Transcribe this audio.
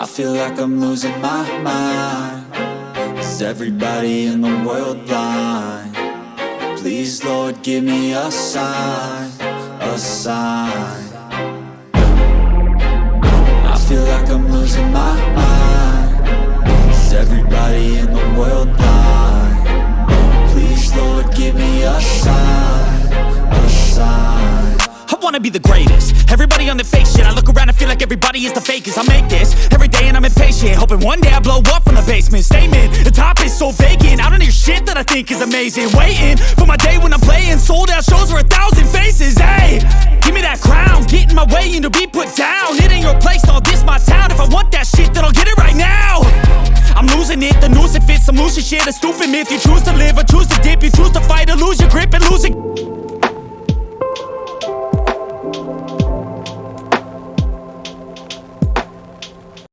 I feel like I'm losing my mind. Is everybody in the world blind? Please, Lord, give me a sign, a sign. I feel like I'm losing my mind. Is everybody in the world blind? Please, Lord, give me a sign, a sign. I wanna be the greatest. Everybody on the fake shit. I look around and feel like everybody is the fakest. I make this every day and I'm impatient, hoping one day I blow up from the basement. Statement, the top is so vacant. I don't hear shit that I think is amazing. Waiting for my day when I'm playing sold out shows for 1,000 faces. Hey, give me that crown, get in my way and to be put down. It ain't your place, all this my town. If I want that shit, then I'll get it right now. I'm losing it, the noose it fits. I'm losing shit, a stupid myth. You choose to live or choose to dip. You choose to fight or lose your grip and lose it.